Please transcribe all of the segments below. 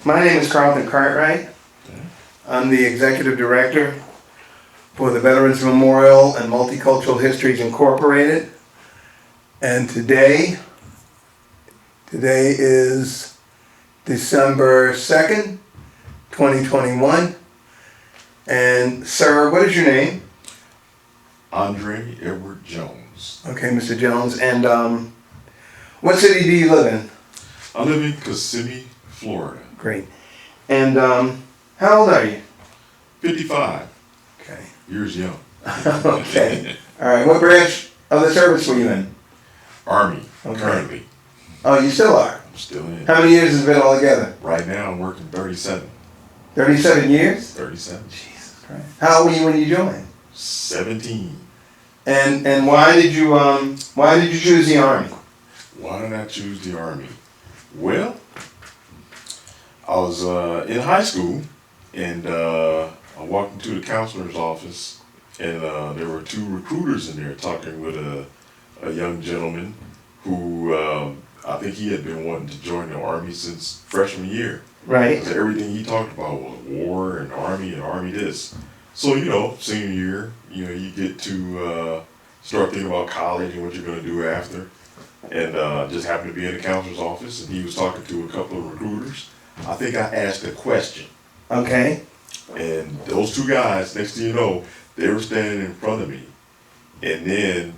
My name is Carlton Cartwright. I'm the Executive Director for the Veterans Memorial and Multicultural Histories Incorporated. And today is December 2nd, 2021. And sir, what is your name? Andre Edward Jones. Okay, Mr. Jones. And what city do you live in? I live in Kissimmee, Florida. Great. And how old are you? 55. Okay. Years young. Okay. All right. What branch of the service were you in? Army, Okay. currently. Oh, you still are? I'm still in. How many years has it been altogether? Right now I'm working 37. 37 years? 37. Jesus Christ. How old were you when you joined? 17. And why did you choose the Army? Why did I choose the Army? Well, I was in high school, and I walked into the counselor's office, and there were two recruiters in there talking with a young gentleman who I think he had been wanting to join the Army since freshman year. Right. So everything he talked about was war and Army this. So, senior year, you get to start thinking about college and what you're going to do after. And just happened to be in the counselor's office, and he was talking to a couple of recruiters. I think I asked a question. Okay. And those two guys, next thing you know, they were standing in front of me. And then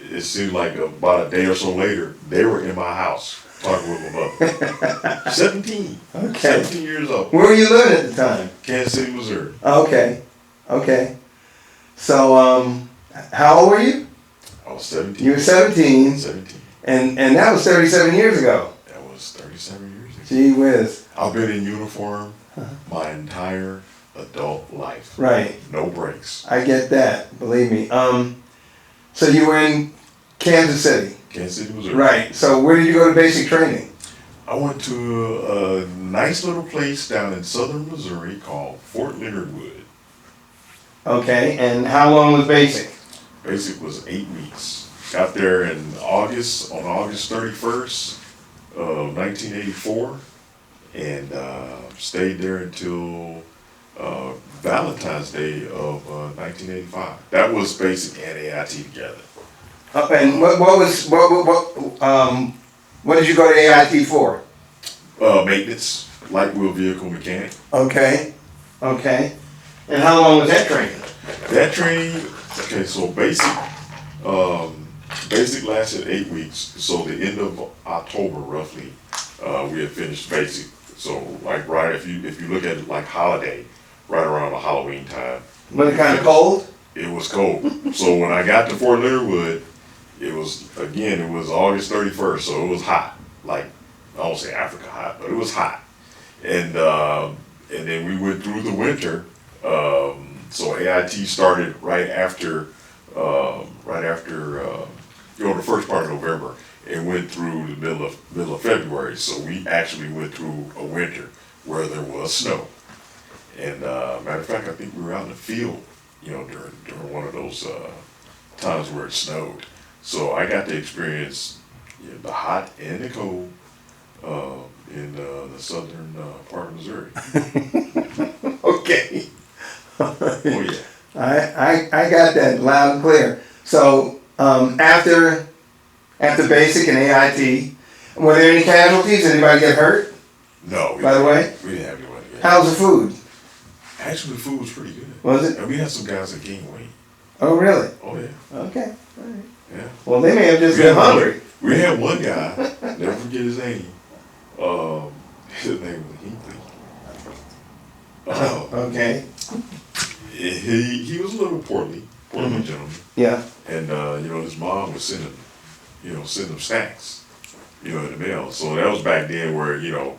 it seemed like about a day or so later, they were in my house talking with my mother. 17. Okay. 17 years old. Where were you living at the time? Kansas City, Missouri. Okay. Okay. So, how old were you? I was 17. You were 17. 17. And that was 37 years ago. That was 37 years ago. Gee whiz. I've been in uniform my entire adult life. Right. No breaks. I get that. Believe me. So you were in Kansas City. Kansas City, Missouri. Right. So where did you go to basic training? I went to a nice little place down in southern Missouri called Fort Leonard Wood. Okay. And how long was basic? Basic was 8 weeks. Got there on August 31st of 1984, and stayed there until Valentine's Day of 1985. That was basic and AIT together. And what did you go to AIT for? Maintenance, light wheel vehicle mechanic. Okay. Okay. And how long was that training? That training, okay, so basic lasted 8 weeks. So the end of October, roughly, we had finished basic. So like right, if you look at it like holiday, right around the Halloween time. Was it kind of cold? It was cold. So when I got to Fort Leonard Wood, it was August 31st, so it was hot. Like, I won't say Africa hot, but it was hot. And then we went through the winter. So AIT started right after the first part of November, and went through the middle of February. So we actually went through a winter where there was snow. And matter of fact, I think we were out in the field, during one of those times where it snowed. So I got to experience the hot and the cold in the southern part of Missouri. Okay. Oh yeah. I got that loud and clear. So after basic and AIT, were there any casualties? Anybody get hurt? No. By the way? We didn't have anybody get hurt. How's the food? Actually, the food was pretty good. Was it? And we had some guys that gained weight. Oh, really? Oh yeah. Okay. All right. Yeah. Well, they may have just been hungry. We had one guy, never forget his name. His name was Hinkley. Okay. He was a little portly gentleman. Yeah. And his mom was sending him snacks, in the mail. So that was back then where, if you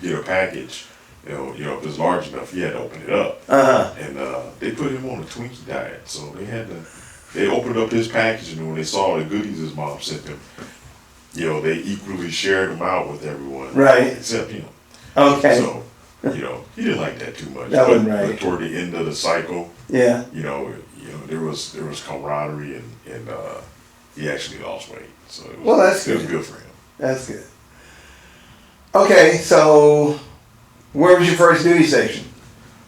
get a package, if it's large enough, you had to open it up. Uh-huh. And they put him on a Twinkie diet. So they opened up his package, and when they saw the goodies his mom sent him, they equally shared them out with everyone. Right. Except him. Okay. So, he didn't like that too much. That wasn't right. But toward the end of the cycle, Yeah. there was camaraderie, and he actually lost weight. So it was, Well, that's it was good. good for him. That's good. Okay, so Where was your first duty station?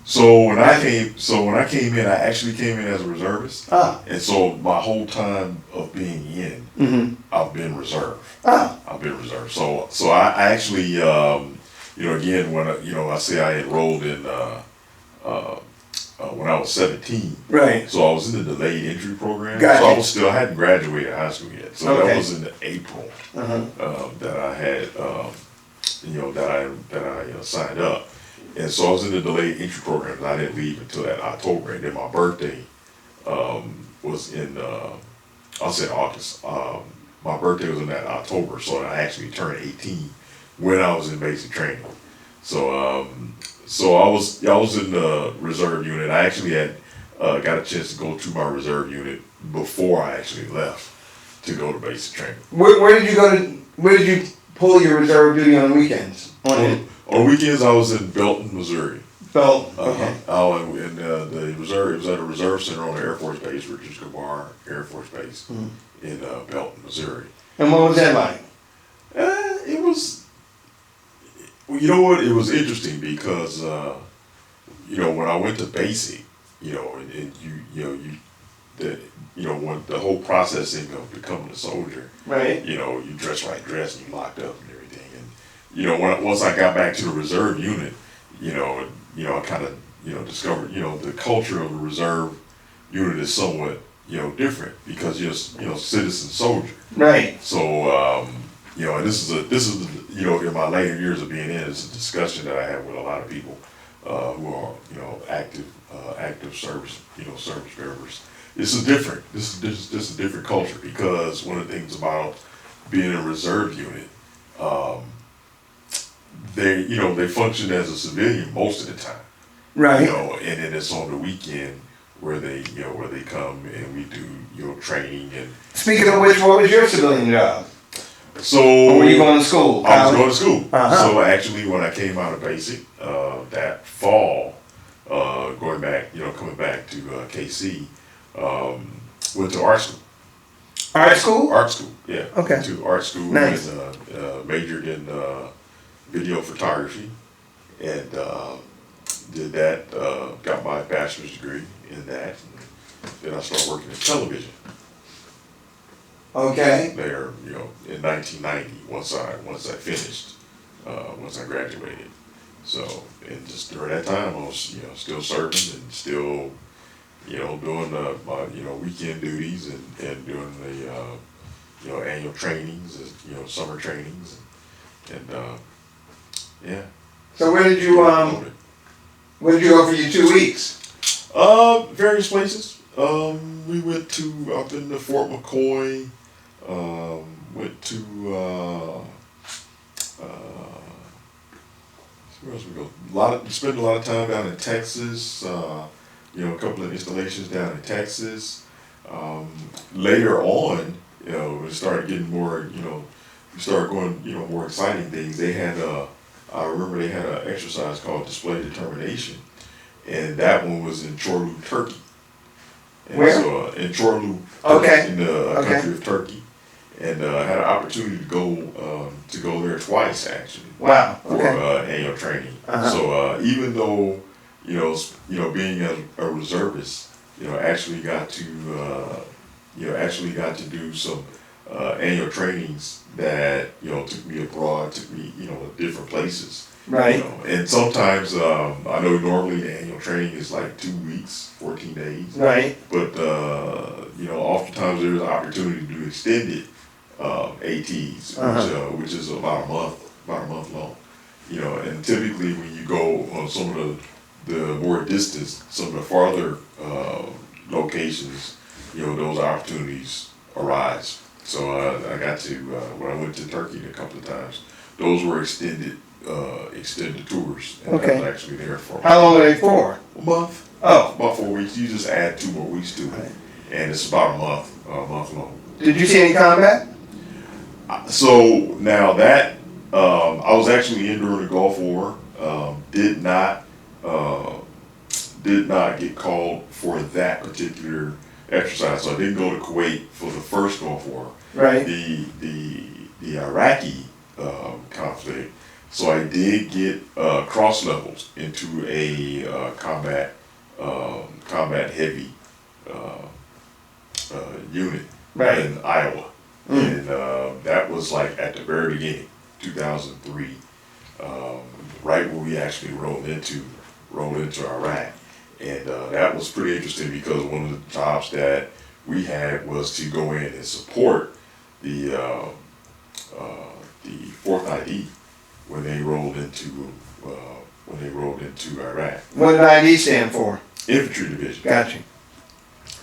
So when I came in, I actually came in as a reservist. Ah. And so my whole time of being in, I've been reserve. Ah. I've been reserved. So I actually, again, when I say I enrolled in when I was 17. Right. So I was in the delayed entry program. Gotcha. So I hadn't graduated high school yet. So Okay. that was in April that I had, that I signed up. And so I was in the delayed entry program, and I didn't leave until that October. And then my birthday was in, I'll say August. My birthday was in that October, so I actually turned 18 when I was in basic training. So I was in the reserve unit. I actually had got a chance to go to my reserve unit before I actually left to go to basic training. Where did you go to? Where did you pull your reserve duty on weekends? On weekends, I was in Belton, Missouri. Belton. Okay. In the reserve. It was at a reserve center on the Air Force Base, Richards Gabar Air Force Base, in Belton, Missouri. And what was that like? It was. You know what? It was interesting because when I went to basic, when the whole processing of becoming a soldier, right? You dress right, dress, and you locked up and everything. And once I got back to the reserve unit, I kind of discovered the culture of the reserve unit is somewhat different because you're citizen soldier. Right. So and this is in my later years of being in, it's a discussion that I have with a lot of people who are active service service members. This is different. This is a different culture because one of the things about being in a reserve unit, they function as a civilian most of the time. Right. And then it's on the weekend where they come and we do training and. Speaking of which, what was your civilian job? So. Or were you going to school? I was going to school. Uh-huh. So actually, when I came out of basic that fall, coming back to KC, went to art school. Art school? Art school, yeah. Okay. Went to art school. Nice. And majored in video photography, and did that. Got my bachelor's degree in that. And then I started working in television. Okay. There, in 1990, once I finished, once I graduated. So, and just during that time, I was, still serving and still, doing my, weekend duties and doing the, annual trainings, summer trainings, and yeah. So where did you go for your 2 weeks? Various places. We went up into Fort McCoy. Went to where else we go? Spent a lot of time down in Texas. A couple of installations down in Texas. Later on, we started getting more. We started going, more exciting things. They had I remember they had an exercise called Display Determination, and that one was in Çorlu, Turkey. And where? So in Çorlu, okay, in the country of Turkey. And had an opportunity to go there twice actually. Wow. For annual training. Uh-huh. So even though being a reservist, actually got to do some annual trainings that took me abroad, took me different places. Right. And sometimes I know normally the annual training is like 2 weeks, 14 days. Right. But oftentimes there's an opportunity to extend it. ATs, which is about a month long, and typically when you go on some of the more distant, some of the farther locations, those opportunities arise. So I got to when I went to Turkey a couple of times, those were extended tours, and I was actually there for. How long were they for? A month. Oh, about 4 weeks. You just add 2 more weeks to it, and it's about a month long. Did you see any combat? So now that I was actually in during the Gulf War, did not get called for that particular exercise. So I didn't go to Kuwait for the first Gulf War. Right. The Iraqi conflict. So I did get cross levels into a combat heavy unit Right. in Iowa, and that was like at the very beginning, 2003, right when we actually rolled into Iraq, and that was pretty interesting because one of the jobs that we had was to go in and support the Fourth ID when they rolled into Iraq. What did ID stand for? Infantry division. Gotcha.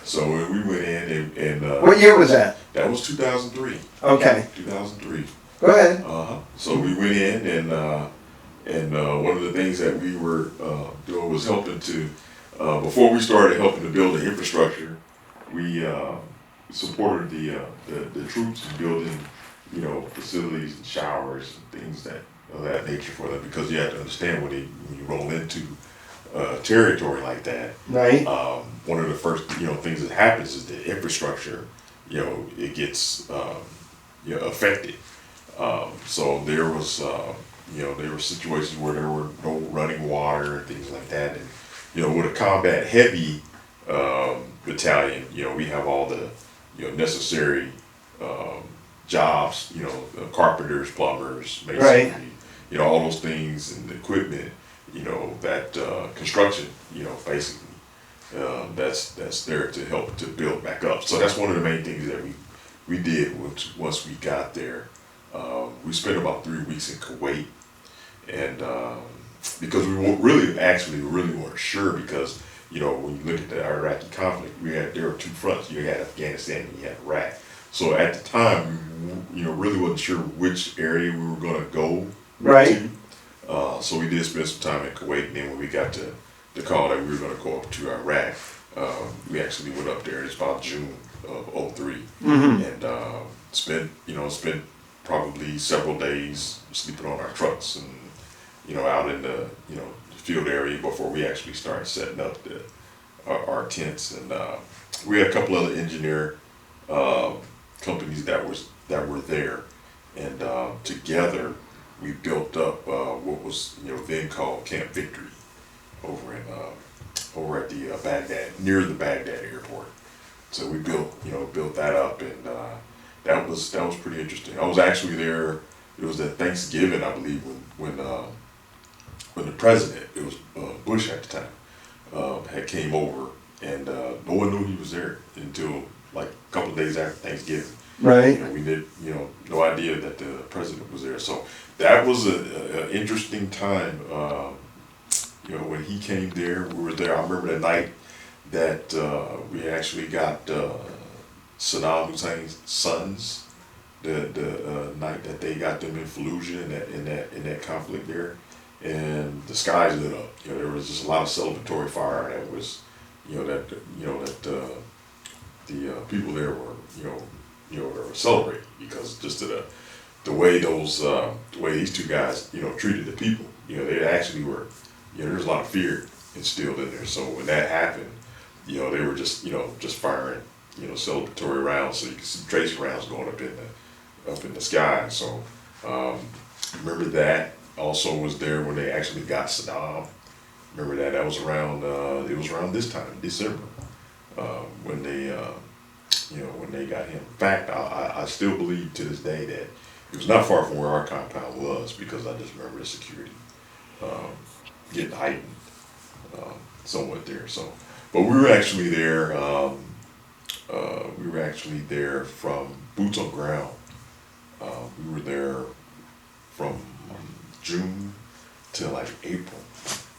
So we went in and What year was that? that was 2003. Okay. 2003. Go ahead. So we went in and one of the things that we were doing was helping to before we started helping to build the infrastructure, we supported the troops in building, facilities and showers and things of that nature for them, because you have to understand when you roll into territory like that, Right. one of the first things that happens is the infrastructure, it gets affected. So there was there were situations where there were no running water and things like that, and with a combat heavy battalion, we have all the necessary jobs, carpenters, plumbers, masonry, Right. all those things and the equipment, that construction, basically, that's there to help to build back up. So that's one of the main things that we did once we got there. We spent about 3 weeks in Kuwait, and because we really weren't sure, because when you look at the Iraqi conflict, there were two fronts. You had Afghanistan and you had Iraq. So at the time, we really wasn't sure which area we were going to go Right. to. So we did spend some time in Kuwait, and then when we got to the call that we were going to go up to Iraq, we actually went up there. It's about June of '03, and spent probably several days sleeping on our trucks and out in the field area before we actually started setting up our tents. And we had a couple other engineer companies that were there, and together we built up what was then called Camp Victory over at the Baghdad, near the Baghdad airport. So we built that up, and that was pretty interesting. I was actually there. It was at Thanksgiving, I believe, when the president, it was Bush at the time, had came over, and no one knew he was there until like a couple of days after Thanksgiving. Right. We did, no idea that the president was there. So that was an interesting time. When he came there, we were there. I remember the night that we actually got Saddam Hussein's sons. The night that they got them in Fallujah in that conflict there, and the skies lit up. There was just a lot of celebratory fire that was, that the people there were, they were celebrating, because just the way these two guys, treated the people. They actually were, there was a lot of fear instilled in there. So when that happened, they were just firing, celebratory rounds, so you could see trace rounds going up in the sky. So remember that. Also was there when they actually got Saddam. Remember that was around it was around this time, December, when they got him. In fact, I still believe to this day that it was not far from where our compound was, because I just remember the security getting heightened somewhat there. So, but we were actually there. We were actually there from boots on ground. We were there from June till like April,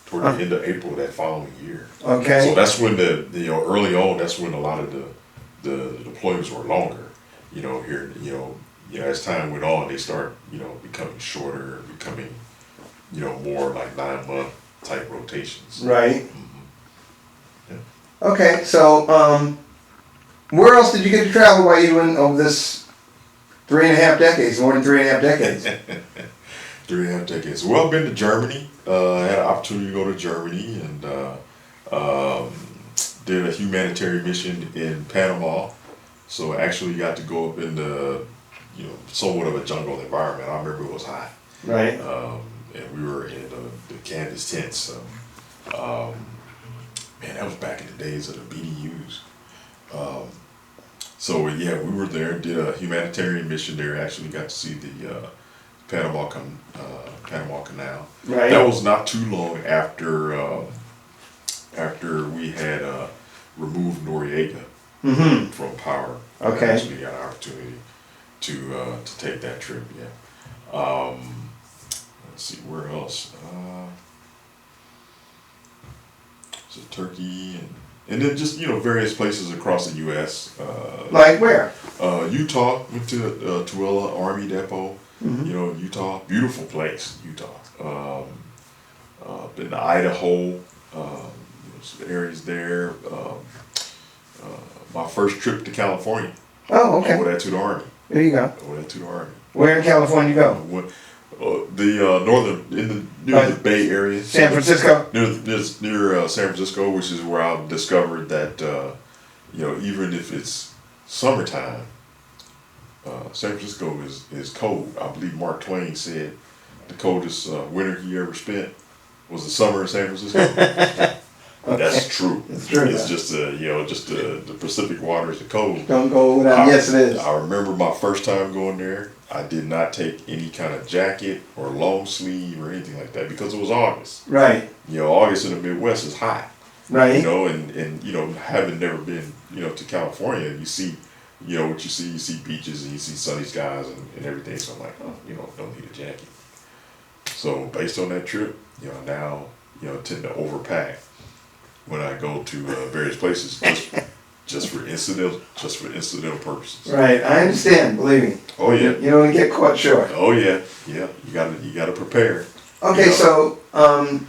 toward the end of April that following year. Okay. So that's when early on, that's when a lot of the deployments were longer. Here, as time went on, they start becoming shorter, becoming more like 9-month type rotations. Right. Yeah. Okay. So, where else did you get to travel while you were in over this 3.5 decades, more than 3.5 decades? 3.5 decades. Well, I've been to Germany. I had an opportunity to go to Germany, and did a humanitarian mission in Panama. So I actually got to go up in the, somewhat of a jungle environment. I remember it was hot. Right. and we were in the canvas tents. So, man, that was back in the days of the BDUs. Um, so yeah, we were there, did a humanitarian mission there. Actually, got to see the Panama Canal. Right. That was not too long after we had removed Noriega from power. Okay. I actually got an opportunity to take that trip. Yeah. Let's see where else. So Turkey and then just various places across the U.S. Like where? Utah, went to Tooele Army Depot. Utah, beautiful place, Utah. Been to Idaho, some areas there. My first trip to California. Oh, okay. Over there to the Army. There you go. Over there to the Army. Where in California you go? Near the Bay Area. San Francisco? Near San Francisco, which is where I discovered that, even if it's summertime, San Francisco is cold. I believe Mark Twain said the coldest winter he ever spent was the summer in San Francisco. Okay. That's true. It's true. It's just the Pacific waters are cold. Don't go without. Yes, it is. I remember my first time going there. I did not take any kind of jacket or long sleeve or anything like that because it was August. Right. August in the Midwest is hot. Right. And having never been, to California, you see, what you see beaches and you see sunny skies and everything. So I'm like, don't need a jacket. So based on that trip, now, tend to overpack when I go to various places just for incidental purposes. Right. I understand. Believe me. Oh yeah. You don't want to get caught short. Oh yeah. Yeah. You gotta prepare. Okay, so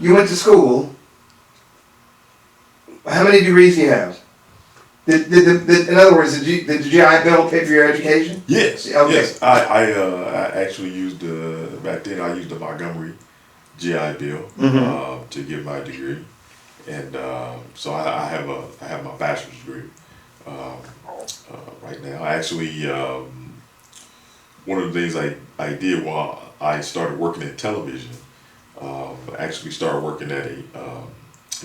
you went to school. How many degrees do you have? In other words, did the GI Bill pay for your education? Yes. Okay. Yes. I actually used back then I used the Montgomery GI Bill to get my degree, and so I have my bachelor's degree right now. Actually, one of the things I did while I started working in television, I actually started working at a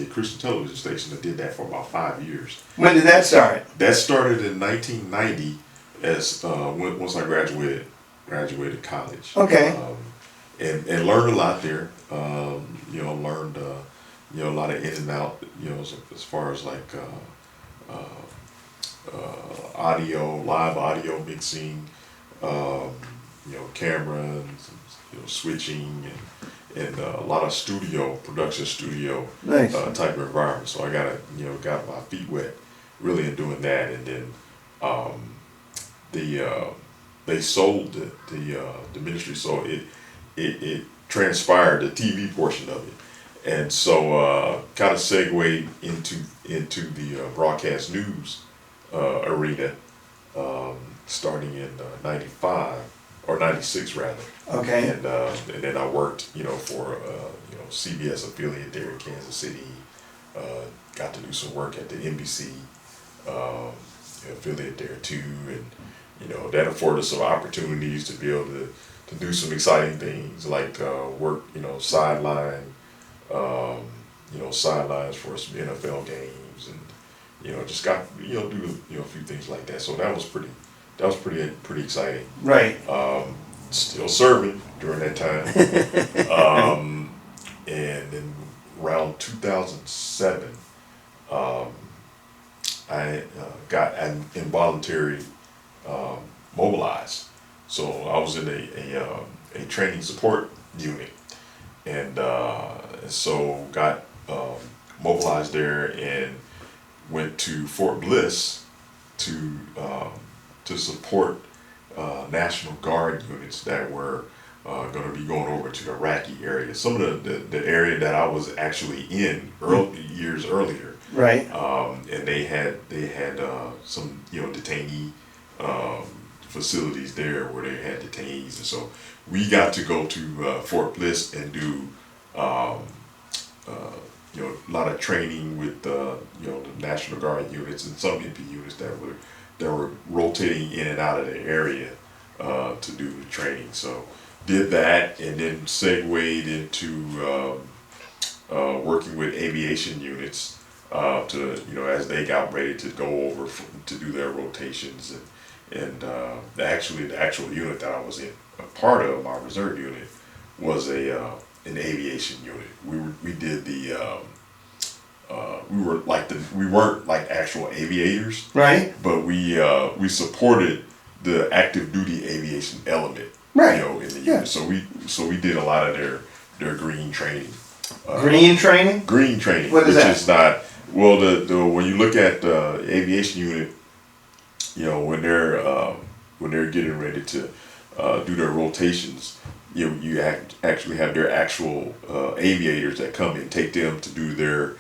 Christian television station. I did that for about 5 years. When did that start? That started in 1990 as once I graduated college. Okay. And learned a lot there. Learned a lot of in and out. As far as like live audio mixing, camera, and, switching, and a lot of production studio Nice. Type of environment. So I got my feet wet really in doing that, and then they sold the ministry, so it transpired the TV portion of it, and so kind of segued into the broadcast news arena, starting in 95 or 96 rather. Okay. And then I worked for CBS affiliate there in Kansas City. Got to do some work at the NBC affiliate there too, and that afforded some opportunities to be able to do some exciting things like work sidelines for some NFL games, and just got do a few things like that. So that was pretty exciting. Right. Still serving during that time. And then around 2007, I got involuntary mobilized. So I was in a training support unit, and so got mobilized there and went to Fort Bliss to support National Guard units that were going to be going over to the Iraqi area. Some of the area that I was actually in years earlier. Right. And they had some detainee facilities there where they had detainees, and so we got to go to Fort Bliss and do a lot of training with the National Guard units and some MP units that were rotating in and out of the area to do the training. So did that, and then segued into working with aviation units to, as they got ready to go over to do their rotations, and the actual unit that I was in, a part of my reserve unit, was an aviation unit. We did the we weren't like actual aviators, Right. but we supported the active duty aviation element, Right. in the Yeah. unit. So we did a lot of their green training. Green training? Green training, What is which that? is not, well, the when you look at the aviation unit, when they're getting ready to do their rotations, actually have their actual aviators that come and take them to do their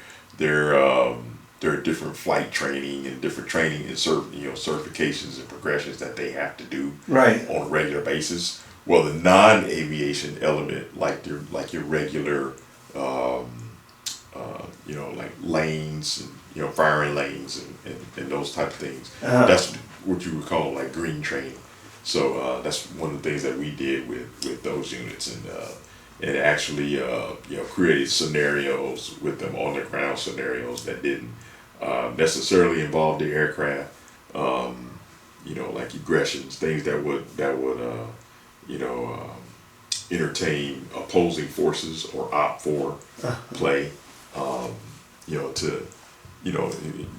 different flight training and different training and certifications and progressions that they have to do Right. on a regular basis. Well, the non-aviation element, like your regular, like lanes and firing lanes and those type of things. Uh-huh. That's what you would call like green training. So that's one of the things that we did with those units, and actually created scenarios with them, on the ground scenarios that didn't necessarily involve the aircraft. Like aggressions, things that would entertain opposing forces or opt for play.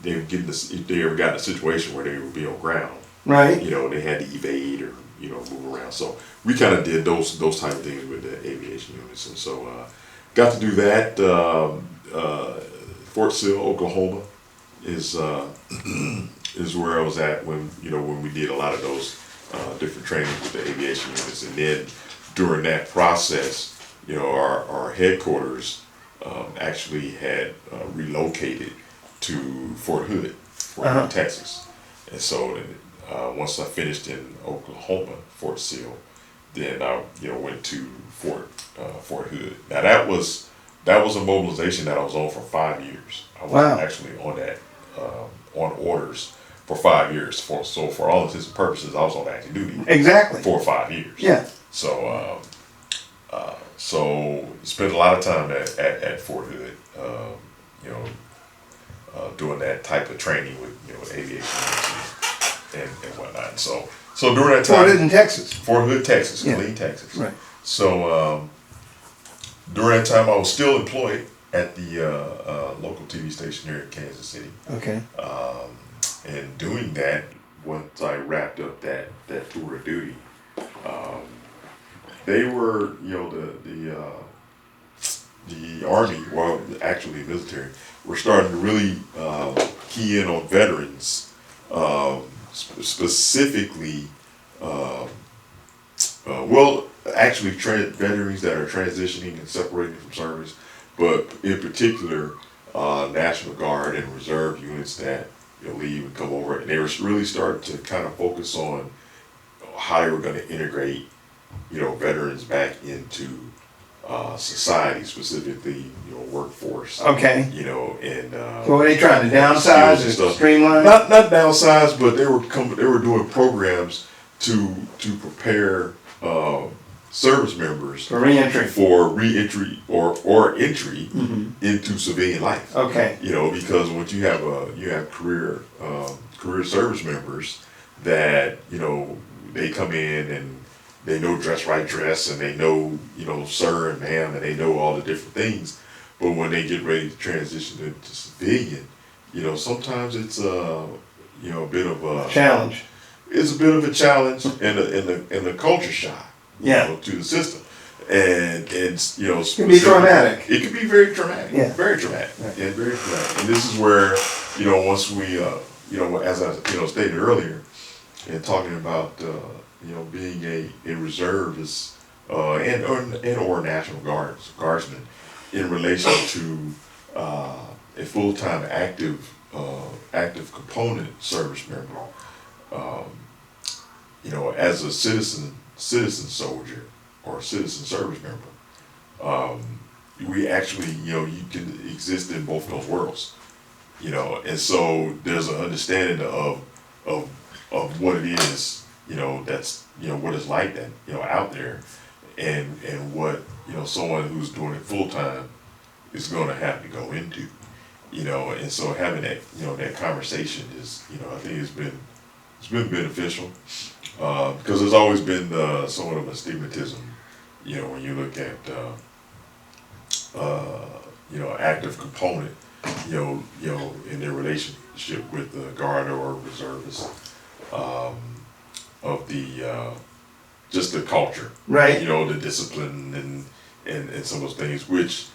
They would get this, if they ever got in a situation where they would be on ground, Right. they had to evade or move around. So we kind of did those type of things with the aviation units, and so got to do that. Fort Sill, Oklahoma, is where I was at when we did a lot of those different trainings with the aviation units, and then during that process, our headquarters actually had relocated to Fort Hood, Texas, and so once I finished in Oklahoma, Fort Sill, then I went to Fort Hood. Now that was a mobilization that I was on for 5 years. I was actually on that on orders for 5 years. So for all intents and purposes, I was on active duty. Exactly. For 5 years. Yeah. So so spent a lot of time at Fort Hood, doing that type of training with aviation and whatnot. So during that time, Fort Hood in Texas. Fort Hood, Texas, Yeah. Killeen, Texas. Right. So during that time, I was still employed at the local TV station here in Kansas City. Okay. And doing that, once I wrapped up that tour of duty, they were, the Army, well, actually the military, were starting to really key in on veterans, specifically, actually veterans that are transitioning and separating from service, but in particular, National Guard and Reserve units that leave and come over, and they were really starting to kind of focus on how they were going to integrate, veterans back into society, specifically, workforce. Okay. And So were they trying to downsize or streamline? Not downsize, but they were doing programs to prepare service members For reentry. or entry into civilian life. Okay. Because once you have career service members that they come in and they know dress right dress, and they know sir and ma'am, and they know all the different things, but when they get ready to transition into civilian, sometimes it's a bit of a Challenge. It's a bit of a challenge and the culture shock. Yeah. To the system, and It can be traumatic. It can be very traumatic. Yeah. Very traumatic. Right. Yeah, very traumatic. And this is where once we as I stated earlier, and talking about being a reservist or National Guardsman in relation to a full-time active component service member. As a citizen soldier or citizen service member, we actually, you can exist in both those worlds, and so there's an understanding of what it is, that's, what it's like that, out there, and what, someone who's doing it full time is going to have to go into, and so having that, that conversation is, I think it's been beneficial, because there's always been somewhat of a stigmatism, when you look at, active component, in their relationship with the guard or reservist, of the, just the culture, Right. The discipline and some of those things, which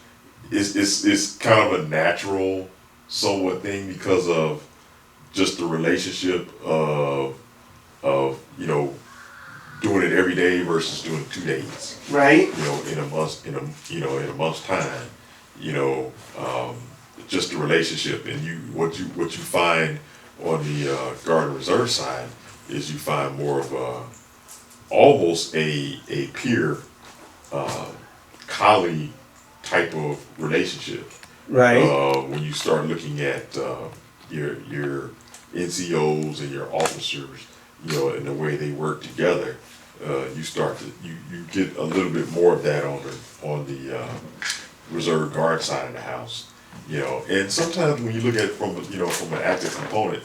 is kind of a natural somewhat thing because of just the relationship of doing it every day versus doing it 2 days. Right. In a month, in a month's time, just the relationship, and what you find on the guard and reserve side is you find more of almost a peer colleague type of relationship. Right. When you start looking at your NCOs and your officers, and the way they work together, you start to you get a little bit more of that on the reserve guard side of the house, and sometimes when you look at it from an active component,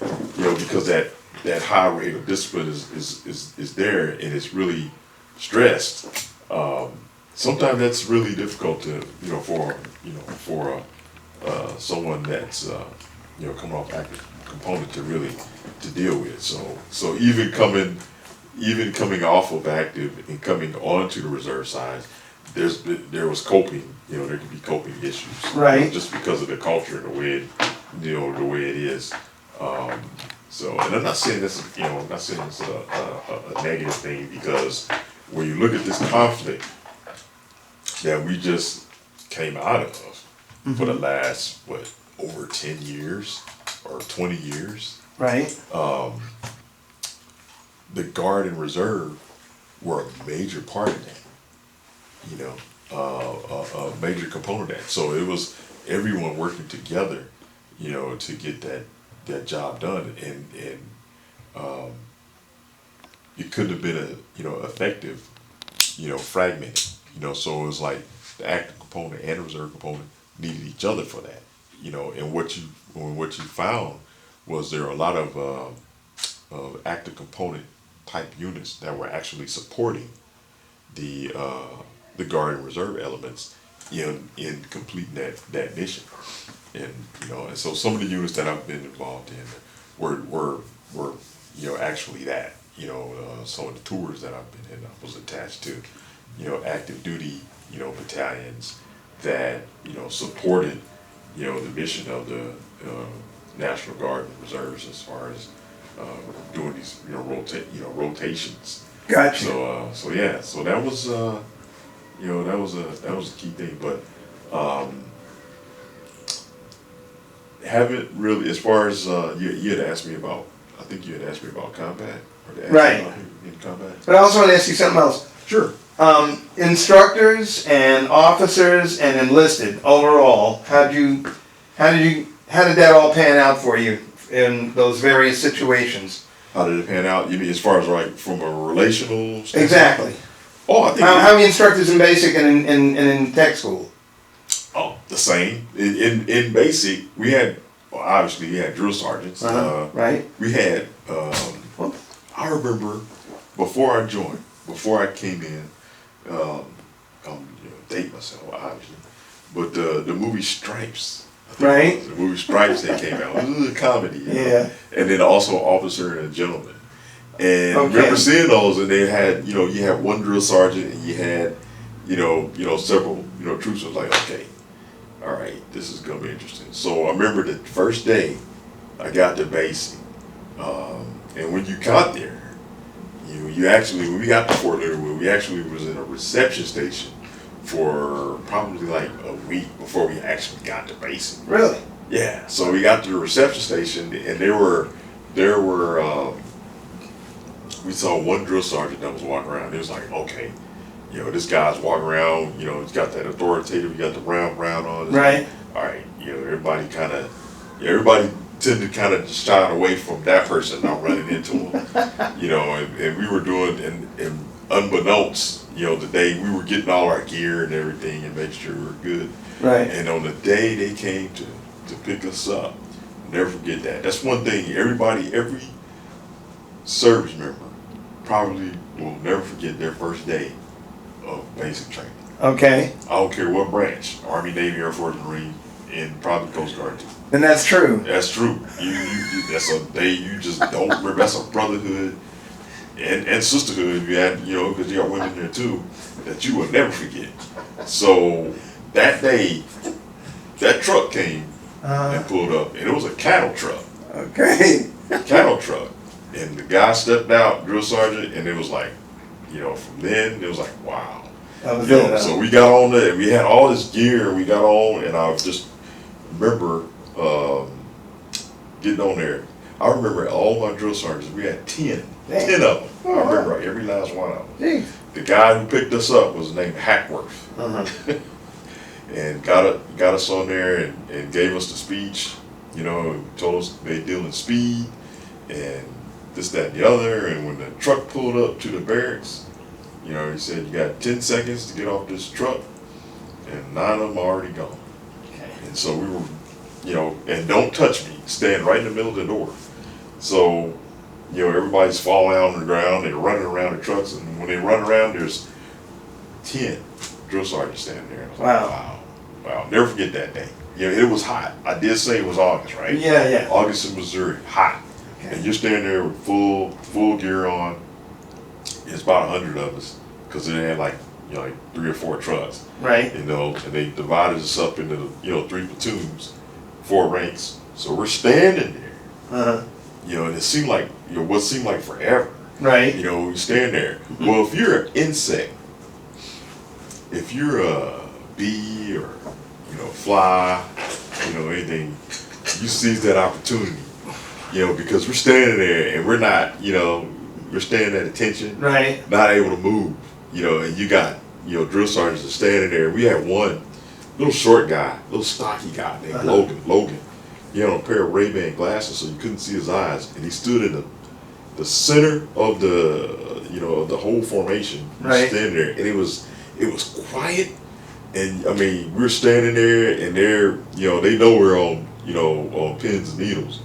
because that high rate of discipline is there and it's really stressed. Sometimes that's really difficult to for someone that's coming off active component to really to deal with. So even coming off of active and coming onto the reserve side, there was coping. There could be coping issues. Right. Just because of the culture and the way it, the way it is. So, and I'm not saying this, I'm not saying it's a negative thing, because when you look at this conflict that we just came out of for the last, over 10 years or 20 years, Right. the Guard and Reserve were a major part of that, a major component of that. So it was everyone working together, to get that job done, and it couldn't have been effective, fragmented, so it was like the active component and the reserve component needed each other for that, and what you found was there are a lot of active component type units that were actually supporting the guard and reserve elements in completing that mission. And and so some of the units that I've been involved in were actually that, some of the tours that I've been in, I was attached to active duty battalions that supported the mission of the National Guard and Reserves as far as doing these rotations. Gotcha. So yeah, so that was that was a key thing, but haven't really, as far as you had asked me about, I think you had asked me about combat, or to ask Right. me about in combat. But I also want to ask you something else. Sure. Instructors and officers and enlisted overall, how did that all pan out for you in those various situations? How did it pan out? You mean as far as like from a relational standpoint? Exactly. Oh, I think How many instructors in basic and in tech school? the same. In basic, we had, well, obviously we had drill sergeants. Right. We had, Well, I remember before I came in, I'm date myself obviously, but the movie Stripes. I think Right. it was the movie Stripes that came out. It was a comedy. Yeah. And then also Officer and a Gentleman. And I Okay. remember seeing those, and they had, you had one drill sergeant, and you had, several, troops. Was like, okay, all right, this is gonna be interesting. So I remember the first day I got to basic, and when you got there, you actually, when we got to Fort Leonard, we actually was in a reception station for probably like a week before we actually got to basic. really? Yeah, so we got to the reception station, and there were we saw one drill sergeant that was walking around. It was like, okay, this guy's walking around, he's got that authoritative, he got the round on. It's Right. like, all right, everybody tended to kind of shy away from that person, not running into him, and we were doing, and unbeknownst, the day we were getting all our gear and everything and make sure we were good. Right. And on the day they came to pick us up, never forget that. That's one thing every service member probably will never forget their first day of basic training. Okay. I don't care what branch, Army, Navy, Air Force, Marine, and probably Coast Guard too. And that's true. That's true. That's a day you just don't remember. That's a brotherhood and sisterhood you had, because you got women there too, that you will never forget. So that day, that truck came and pulled up, and it was a cattle truck. Okay. Cattle truck. And the guy stepped out, drill sergeant, and it was like, from then, it was like, wow. That was it. So we got on there, we had all this gear, we got on, and I just remember getting on there. I remember all my drill sergeants, we had 10 of them. I remember every last one of them. Jeez. The guy who picked us up was named Hackworth. And got us on there and gave us the speech, told us they deal in speed and this, that, and the other. And when the truck pulled up to the barracks, he said, you got 10 seconds to get off this truck, and 9 of them are already gone. Okay. And so we were, and don't touch me, stand right in the middle of the door. So, everybody's falling out on the ground, they're running around the trucks, and when they run around, there's 10 drill sergeants standing there. And I was like, wow, never forget that day. It was hot. I did say it was August, right? Yeah. August in Missouri, hot. Okay. And you're standing there with full gear on. It's about 100 of us, because they had like 3 or 4 trucks. Right. And they divided us up into 3 platoons, 4 ranks. So we're standing there. And it seemed like what seemed like forever. Right. We stand there. Well, if you're an insect, if you're a bee or fly, anything, you seize that opportunity. Because we're standing there and we're not, we're standing at attention, right, not able to move, and you got, drill sergeants are standing there. We had one little short guy, little stocky guy named Logan. He had on a pair of Ray-Ban glasses so you couldn't see his eyes, and he stood in the center of the whole formation, right, standing there, and it was quiet, and I mean we're standing there, and they're they know we're on pins and needles.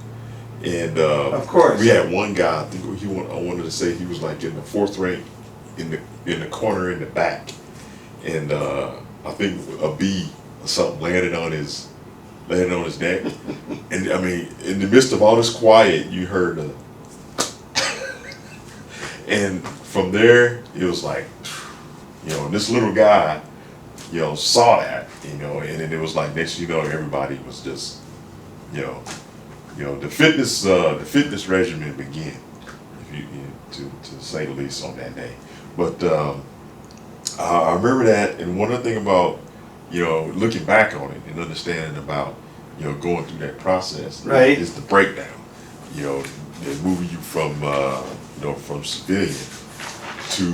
And of course, we had one guy. I think I wanted to say he was like in the 4th rank, in the corner in the back, and I think a bee or something landed on his neck. And I mean, in the midst of all this quiet, you heard and from there it was like, this little guy, saw that, and then it was like next everybody was just, the fitness regimen began, to say the least, on that day. But I remember that, and one other thing about looking back on it and understanding about going through that process, right, is the breakdown. They're moving you from from civilian to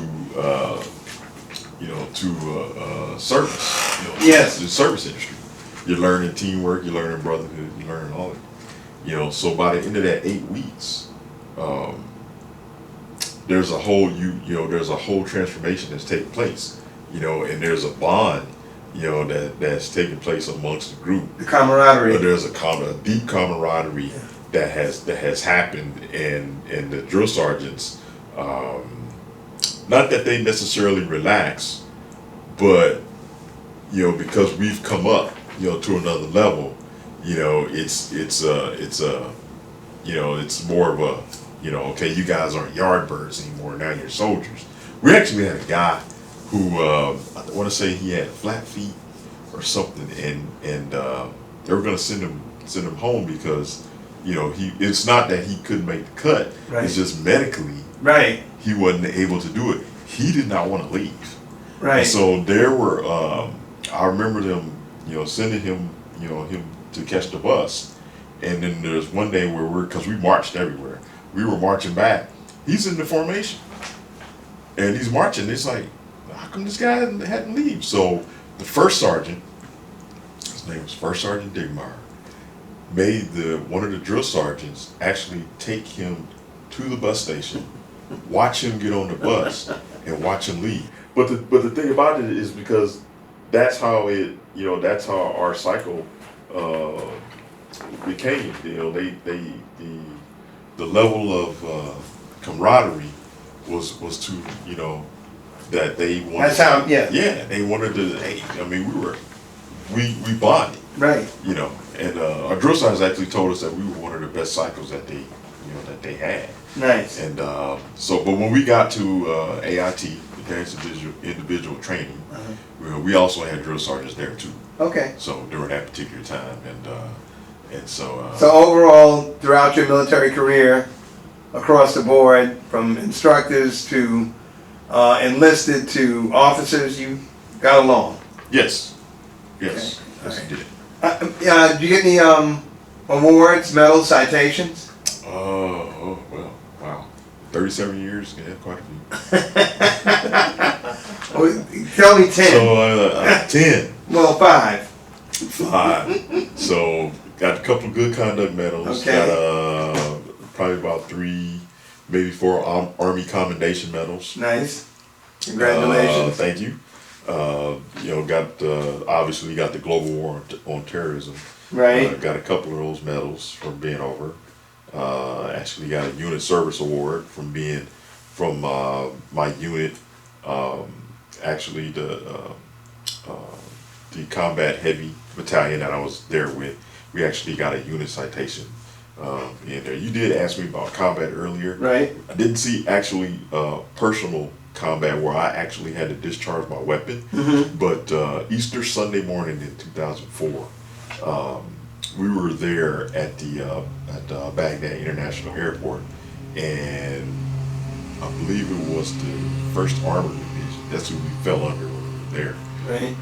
service. Yes, the service industry. You're learning teamwork, you're learning brotherhood, you're learning all of it. So by the end of that 8 weeks, there's a whole there's a whole transformation that's taking place, and there's a bond, that's taking place amongst the group. The camaraderie. There's a deep camaraderie that has happened, and the drill sergeants, not that they necessarily relax, but because we've come up to another level. It's more of a, okay, you guys aren't yardbirds anymore, now you're soldiers. We actually had a guy who, I want to say he had flat feet or something, and they were going to send him home because, it's not that he couldn't make the cut, right, it's just medically, right, he wasn't able to do it. He did not want to leave. Right. And so there were, I remember them, sending him, him to catch the bus. And then there's one day where because we marched everywhere. We were marching back. He's in the formation. And he's marching. It's like, how come this guy hadn't leave? So the first sergeant, his name was First Sergeant Digmeyer, made one of the drill sergeants actually take him to the bus station, watch him get on the bus, and watch them lead. But the thing about it is because that's how that's how our cycle uh, became. The level of camaraderie was to that they wanted. That's how, yeah. Yeah, they wanted to. Hey, I mean, we bonded. Right. And our drill sergeants actually told us that we were one of the best cycles that they had. Nice. And but when we got to AIT, Advanced Individual Training, we also had drill sergeants there too. Okay. So during that particular time, and so. So overall, throughout your military career, across the board, from instructors to enlisted to officers, you got along. Yes. Okay. Yes, Okay. we did. Did you get any awards, medals, citations? Oh, well, wow. 37 years, yeah, quite a few. Well, tell me 10. So, 10. Well, 5. 5. So, got a couple of good conduct medals. Okay. Got probably about 3, maybe 4 Army Commendation medals. Nice. Congratulations. Thank you. Obviously got the Global War on Terrorism. Right. Got a couple of those medals from being over. Actually got a unit service award from my unit. Actually the combat heavy battalion that I was there with, we actually got a unit citation in there. You did ask me about combat earlier. Right. I didn't see actually personal combat where I actually had to discharge my weapon, but Easter Sunday morning in 2004, we were there at the Baghdad International Airport, and I believe it was the 1st Armored Division. That's who we fell under when we were there. Right.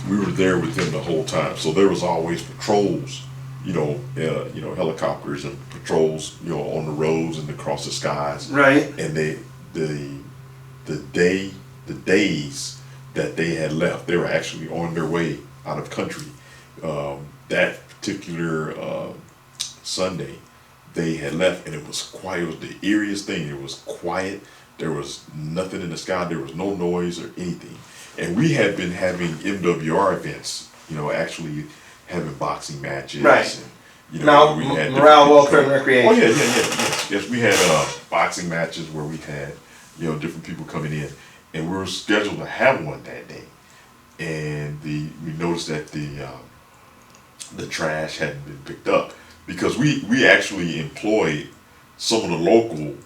We were there with them the whole time, so there was always patrols, helicopters and patrols, on the roads and across the skies. Right. And the days that they had left, they were actually on their way out of country. That particular Sunday, they had left, and it was quiet. It was the eeriest thing. It was quiet. There was nothing in the sky. There was no noise or anything. And we had been having MWR events, actually having boxing matches. Right. And, Now, we had morale, welfare, and recreation. Oh yeah. Yes. We had boxing matches where we had, different people coming in, and we were scheduled to have one that day. And we noticed that the trash hadn't been picked up because we actually employed some of the local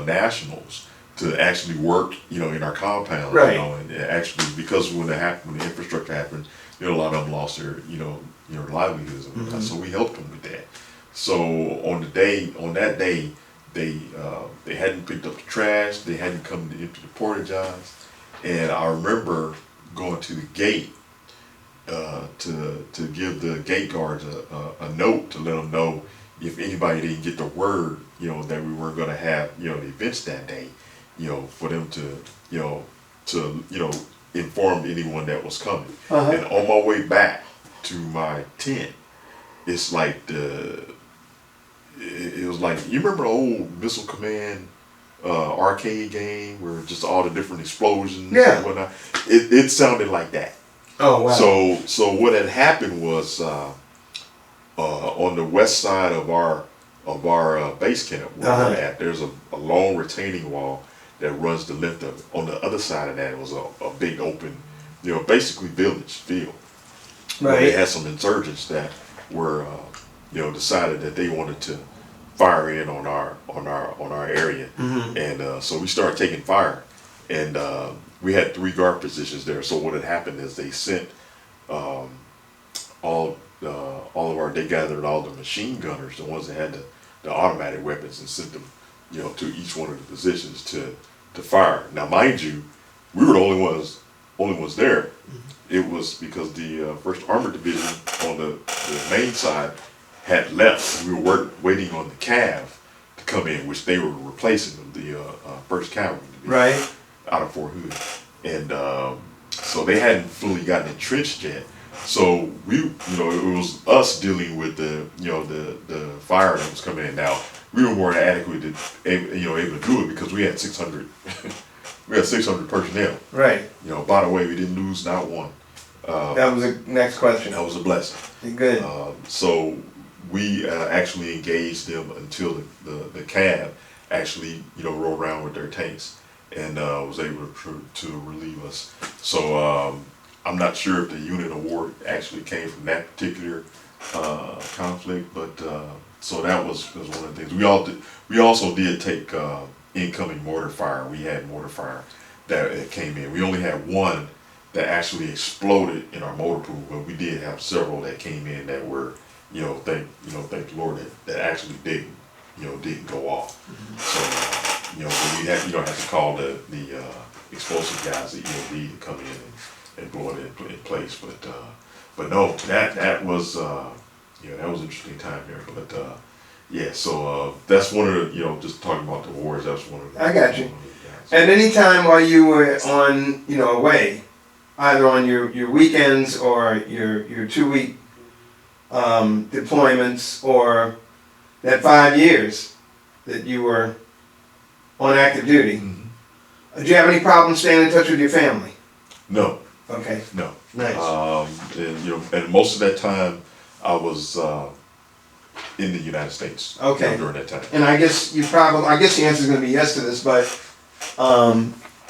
nationals to actually work, in our compound, Right. And actually because when the infrastructure happened, a lot of them lost their, livelihoods and whatnot. So we helped them with that. So on that day, they hadn't picked up the trash, they hadn't come to empty the porta johns, and I remember going to the gate to give the gate guards a note to let them know if anybody didn't get the word, that we weren't going to have, the events that day, for them to inform anyone that was coming. And on my way back to my tent, it's like it was like, you remember the old Missile Command arcade game where just all the different explosions and whatnot? It sounded like that. Oh wow. So what had happened was on the west side of our base camp where we're at, there's a long retaining wall that runs the length of it. On the other side of that was a big open, basically village field. Right. Where they had some insurgents that were decided that they wanted to fire in on our area, and so we started taking fire, and we had 3 guard positions there. So what had happened is they sent they gathered all the machine gunners, the ones that had the automatic weapons, and sent them to each one of the positions to fire. Now mind you, we were the only ones there. It was because the 1st Armored Division on the main side had left. We were waiting on the Cav to come in, which they were replacing the 1st Cavalry Division, Right. out of Fort Hood. And so they hadn't fully gotten entrenched yet. So it was us dealing with the fire that was coming in. Now we were more adequate able to do it because we had 600 we had 600 personnel. Right. You know, by the way, we didn't lose not one. That was the next question. That was a blessing. Good. So we actually engaged them until the cab actually, you know, rolled around with their tanks and was able to relieve us. So I'm not sure if the unit award actually came from that particular conflict, but so that was one of the things. We also did take incoming mortar fire. We had mortar fire that came in. We only had one that actually exploded in our motor pool, but we did have several that came in that were, thank the Lord that actually didn't go off. So, but we had to call the explosive guys, the EOD, to come in and blow it in place. But no, that was that was an interesting time there. But yeah, so that's one of the, just talking about the wars. That's one of the. I got you. At any time while you were on, away, either on your weekends or your 2-week deployments, or that 5 years that you were on active duty, did you have any problems staying in touch with your family? No. Okay. No. Nice. And most of that time I was in the United States. Okay. During that time. And I guess the answer is going to be yes to this, but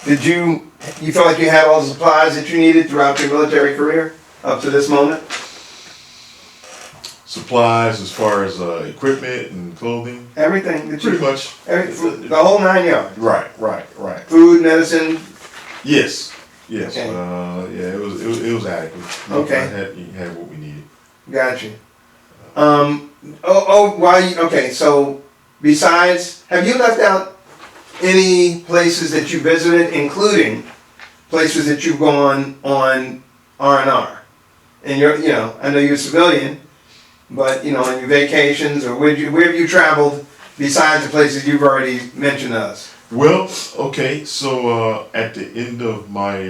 did you feel like you had all the supplies that you needed throughout your military career up to this moment? Supplies as far as equipment and clothing? Everything that you... Pretty much. The whole 9 yards? Right. Food, medicine? Yes. Okay. Yeah, it was adequate. Okay. You had what we needed. Got you. So besides, have you left out any places that you visited, including places that you've gone on R&R? And I know you're a civilian, but on your vacations, or where have you traveled besides the places you've already mentioned to us? Well, okay, so at the end of my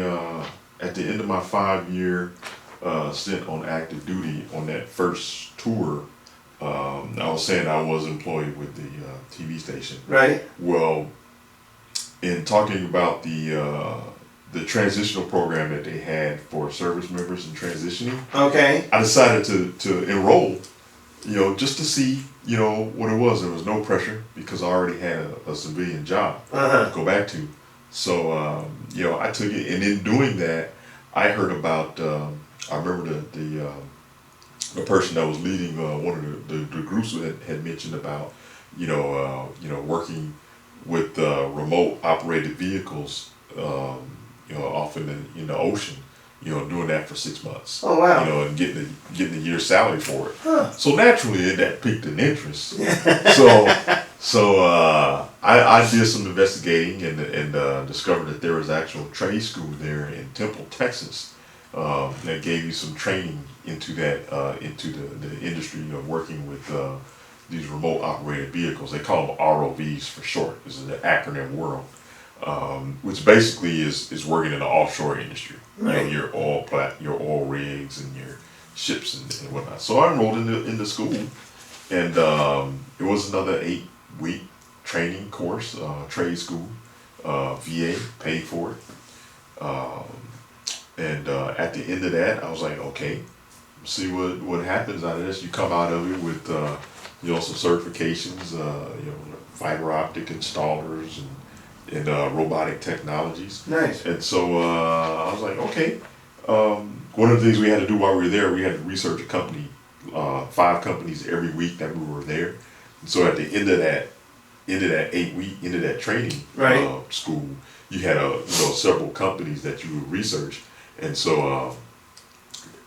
5-year stint on active duty on that first tour, I was saying I was employed with the TV station. Right. Well, in talking about the transitional program that they had for service members and transitioning, okay, I decided to enroll, just to see, what it was. There was no pressure because I already had a civilian job to go back to. So, I took it, and in doing that, I heard about. I remember the person that was leading one of the groups that had mentioned about, working with remote operated vehicles, off in the ocean, doing that for 6 months. Oh wow! And getting a year's salary for it. Huh. So naturally, that piqued an interest. So I did some investigating and discovered that there was actual trade school there in Temple, Texas, that gave you some training into that into the industry of working with these remote operated vehicles. They call them ROVs for short. This is the acronym world. Which basically is working in the offshore industry. Right. Your oil rigs and your ships and whatnot. So I enrolled in the school, and it was another 8-week training course, trade school. VA paid for it, and at the end of that, I was like, okay, see what happens out of this. You come out of it with some certifications, fiber optic installers and robotic technologies. Nice. And so I was like, okay. One of the things we had to do while we were there, we had to research a company, 5 companies every week that we were there. And so at the end of that 8-week, end of that training school, you had several companies that you would research. And so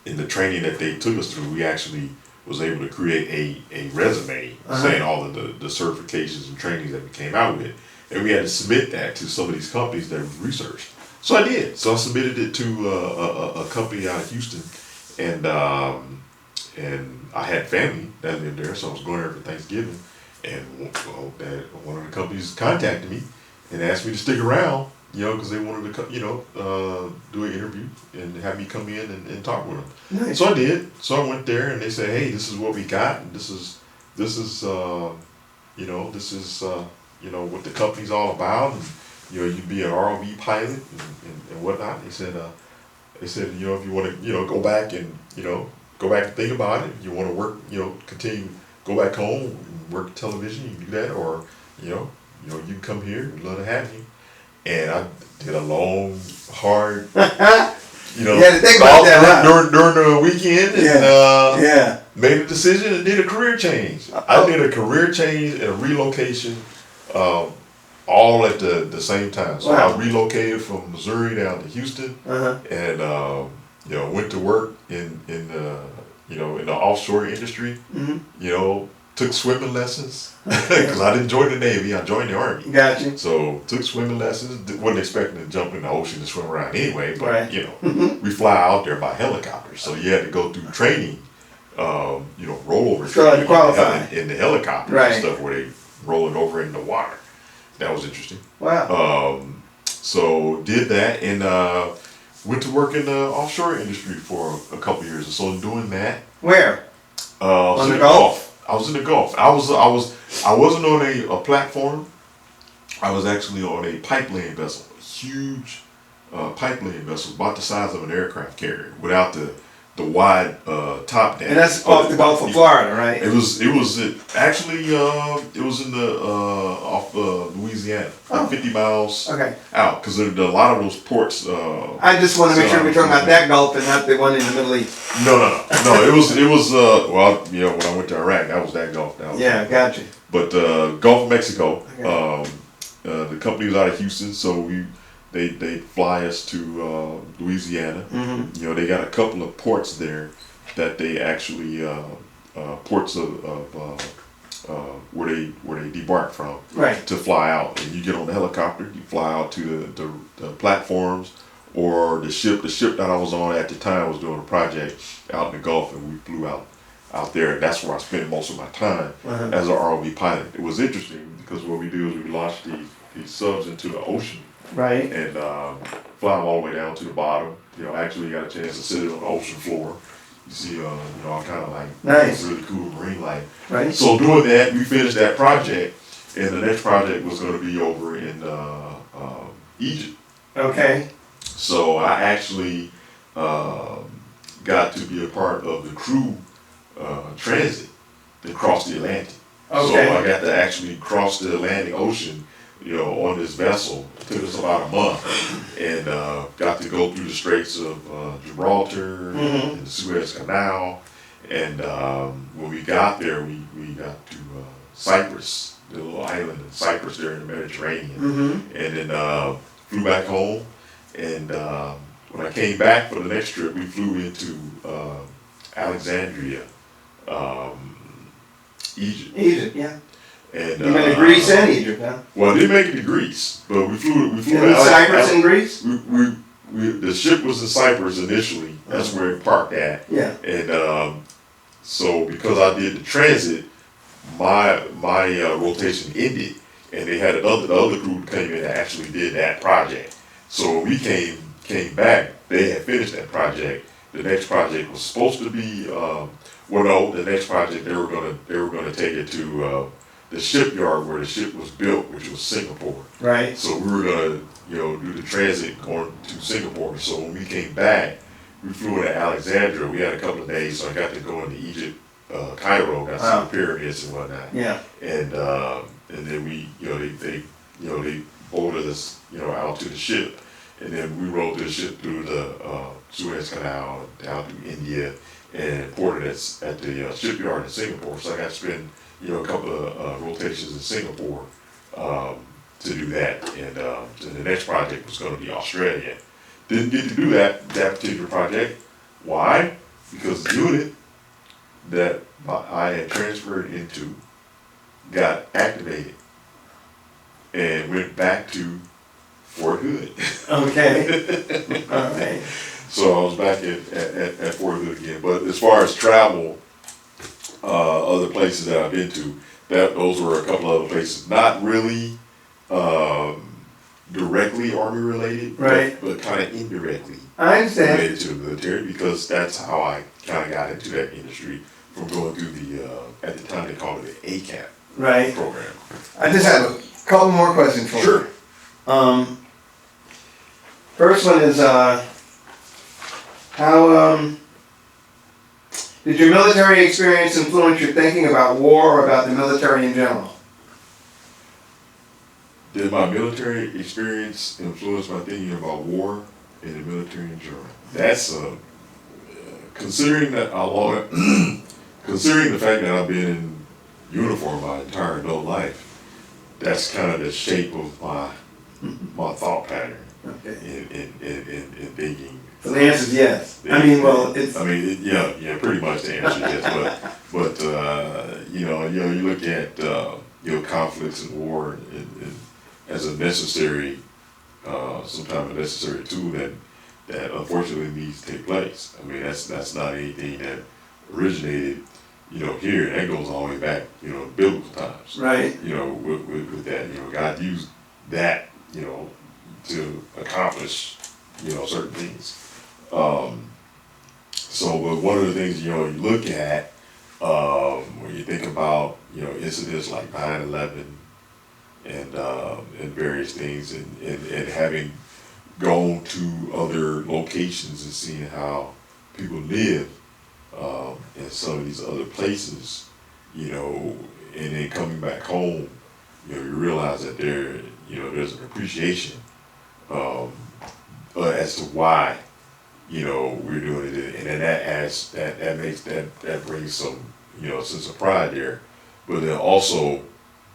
in the training that they took us through, we actually was able to create a resume saying all of the certifications and trainings that we came out with. And we had to submit that to some of these companies that we researched. So I did. So I submitted it to a company out of Houston, and I had family that lived there, so I was going there for Thanksgiving. And one of the companies contacted me and asked me to stick around, because they wanted to, do an interview and have me come in and talk with them. Nice. So I did. So I went there, and they said, "Hey, this is what we got, and this is what the company's all about, and you'd be an ROV pilot and whatnot. They said, if you want to, go back and, think about it. If you want to work, continue, go back home and work television, you can do that. Or, you can come here. We'd love to have you. And I did a long, hard, You had to think about that, huh? during the weekend. And, made a decision and did a career change. I did a career change and a relocation, all at the same time. So Wow. I relocated from Missouri down to Houston, and went to work in the offshore industry. Took swimming lessons because I didn't join the Navy. I joined the Army. Gotcha. So took swimming lessons. Wasn't expecting to jump in the ocean and swim around anyway. But Right. we fly out there by helicopter, so you had to go through training. Rollover So to qualify. in the helicopter Right. and stuff where they rolling over in the water. That was interesting. Wow. So did that and went to work in the offshore industry for a couple years. And so doing that. Where? I was On in the the Gulf? Gulf. I was in the Gulf. I wasn't on a platform. I was actually on a pipeline vessel, a huge pipeline vessel, about the size of an aircraft carrier, without the wide top deck. And that's off the Gulf of Florida, right? It was actually it was in the off Louisiana, like 50 miles Okay. out, because a lot of those ports. I just want to make sure we're talking about that Gulf and not the one in the Middle East. No. It was well, when I went to Iraq, that was that Gulf. That was Gotcha. But Gulf of Mexico, Okay. the company was out of Houston, so they fly us to Louisiana. Mm-hmm. They got a couple of ports there that they actually ports of where they debark from Right. to fly out. And you get on the helicopter, you fly out to the platforms or the ship. The ship that I was on at the time was doing a project out in the Gulf, and we flew out there. And that's where I spent most of my time as an ROV pilot. It was interesting because what we do is we launch these subs into the ocean. Right. And fly them all the way down to the bottom. Actually got a chance to sit on the ocean floor. You see, all kind of like Nice. really cool marine life. Right. So doing that, we finished that project, and the next project was going to be over in Egypt. Okay. So I actually got to be a part of the crew transit that crossed the Atlantic. Okay. So I got to actually cross the Atlantic Ocean, on this vessel. It took us about a month, and got to go through the Straits of Gibraltar and the Suez Canal. And when we got there, we got to Cyprus, the little island in Cyprus there in the Mediterranean. And then flew back home. And when I came back for the next trip, we flew into Alexandria, Egypt. Egypt, yeah. And You've been to Greece and Egypt, huh? well, I didn't make it to Greece, but we flew In to Cyprus and Greece? The ship was in Cyprus initially. That's where it parked at. Yeah. And so because I did the transit, my rotation ended, and they had the other crew came in and actually did that project. So when we came back, they had finished that project. The next project was supposed to be the next project they were gonna take it to the shipyard where the ship was built, which was Singapore. Right. So we were gonna, do the transit going to Singapore. So when we came back, we flew into Alexandria. We had a couple of days, so I got to go into Egypt, Cairo, got to see the pyramids and whatnot. Yeah. And then we, they boarded us, out to the ship, and then we rode the ship through the Suez Canal down to India and ported us at the shipyard in Singapore. So I got to spend, a couple of rotations in Singapore to do that. And the next project was going to be Australia. Didn't get to do that particular project. Why? Because the unit that I had transferred into got activated and went back to Fort Hood. Okay. All right. So I was back at Fort Hood again. But as far as travel, other places that I've been to, those were a couple other places. Not really directly Army related, Right. but kind of indirectly I understand. related to the military, because that's how I kind of got into that industry from going through the, at the time they called it the ACAP Right. program. I just have a couple more questions for you. Sure. First one is, how did your military experience influence your thinking about war or about the military in general? Did my military experience influence my thinking about war and the military in general? That's considering that considering the fact that I've been in uniform my entire adult life, that's kind of the shape of my thought pattern Okay. in thinking. So the answer is yes. I mean, well, it's. I mean, yeah, pretty much the answer is yes. But you look at conflicts and war and as a necessary, sometimes a necessary tool that unfortunately needs to take place. I mean, that's not anything that originated, here. That goes all the way back, biblical times. Right. With that, God used that, to accomplish, certain things. But one of the things, you look at, when you think about, incidents like 9/11 and various things and having gone to other locations and seeing how people live, in some of these other places, and then coming back home, you realize that there's an appreciation, as to why, we're doing it, and then that brings some, sense of pride there. But then also,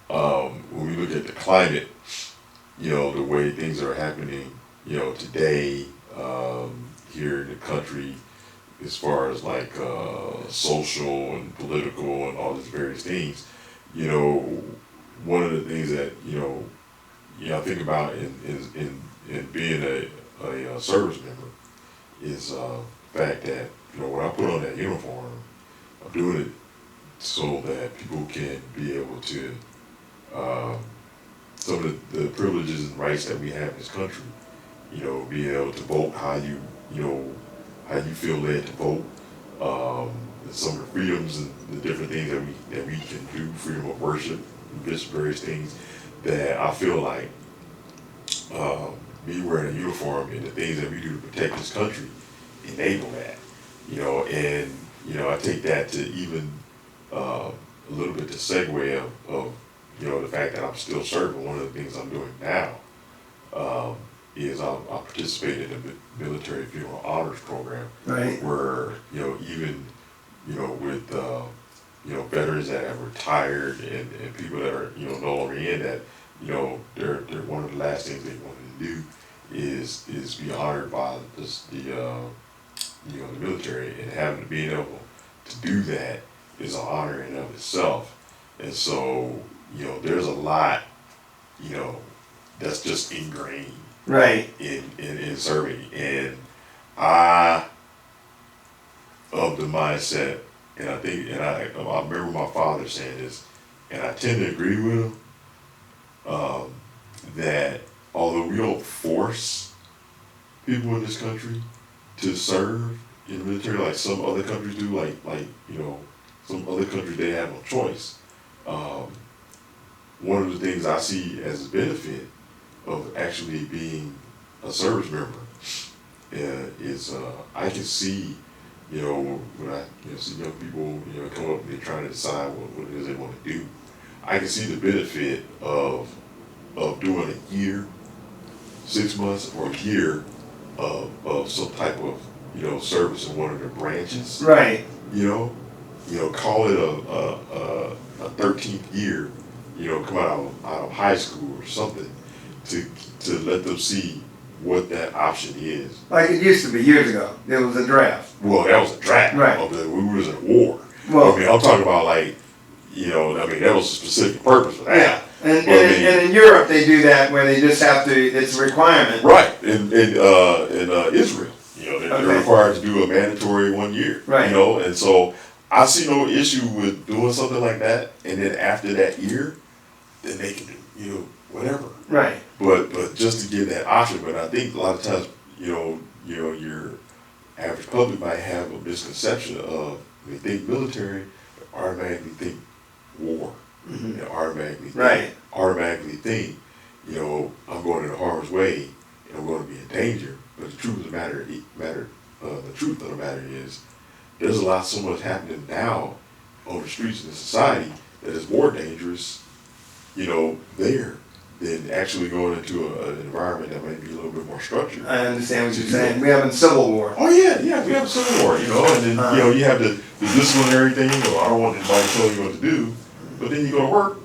when we look at the climate, the way things are happening, today, here in the country, as far as like social and political and all these various things, one of the things that I think about in being a service member is the fact that when I put on that uniform, I'm doing it so that people can be able to some of the privileges and rights that we have in this country, being able to vote how you feel led to vote, some of the freedoms and the different things that we can do, freedom of worship, and various things that I feel like me wearing a uniform and the things that we do to protect this country enable that, and I take that to even a little bit the segue of the fact that I'm still serving. One of the things I'm doing now is I participate in the military funeral honors program, Right. where even with veterans that have retired and people that are no longer in that, they're one of the last things they wanted to do is be honored by the military, and being able to do that is an honor in and of itself. And so there's a lot that's just ingrained Right. in serving, and I of the mindset, and I think, and I remember my father saying this, and I tend to agree with him, that although we don't force people in this country to serve in the military like some other countries do, like some other countries, they have no choice. One of the things I see as a benefit of actually being a service member is I can see, when I see young people, come up and they're trying to decide what it is they want to do, I can see the benefit of doing a year, 6 months, or a year of some type of service in one of their branches. Right. Call it a 13th year, come out of high school or something, to let them see what that option is. Like it used to be years ago. There was a draft. Well, that was a draft. Right. We was in a war. Well, I mean, I'm talking about like, that was a specific purpose for that. yeah. And in Europe they do that where they just have to. It's a requirement. Right. In Israel, they're required to do a mandatory 1 year. Right. And so I see no issue with doing something like that, and then after that year, then they can do whatever. Right. But just to give that option. But I think a lot of times, your average public might have a misconception of, they think military, they automatically think war. Mm-hmm. They automatically Right. think, you know, I'm going in harm's way and I'm going to be in danger. But the truth of the matter, the truth of the matter is, there's so much happening now on the streets of the society that is more dangerous, you know, there than actually going into an environment that might be a little bit more structured. I understand what you're saying. We having civil war. Oh yeah, we have a civil war, you know, and then you know you have the disciplinary thing. You know, I don't want anybody telling you what to do, but then you go to work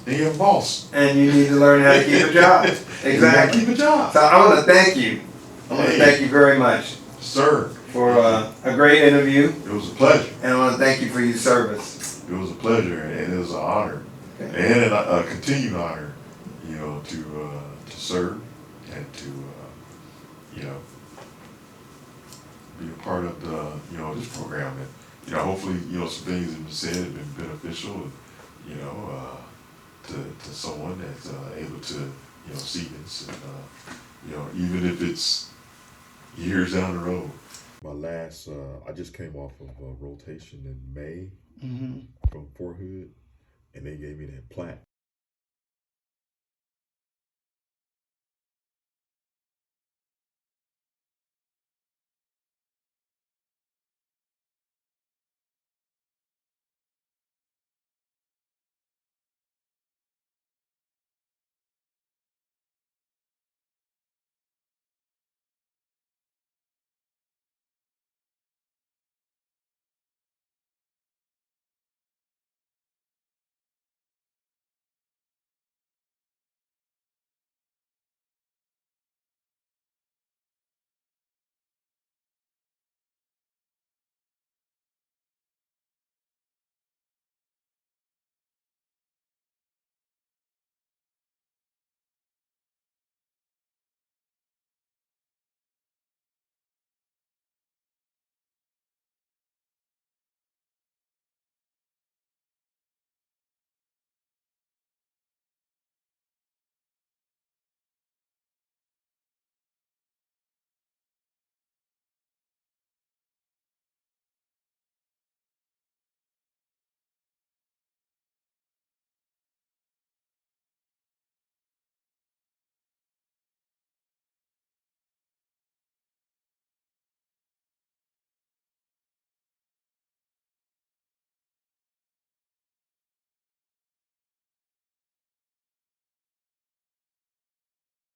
and you have a boss, And you need to learn how to keep a job. Exactly. You gotta keep a job. So I want to thank you. I want to thank you very much, Sir, for a great interview. it was a pleasure. And I want to thank you for your service. It was a pleasure, and it was an honor, Okay. and a continued honor, you know, to serve and to you know, be a part of the this program. And you know, hopefully, you know, some things have been said have been beneficial, you know, to someone that's able to see this, and you know, even if it's years down the road. My last, I just came off of a rotation in May from Fort Hood, and they gave me that plaque.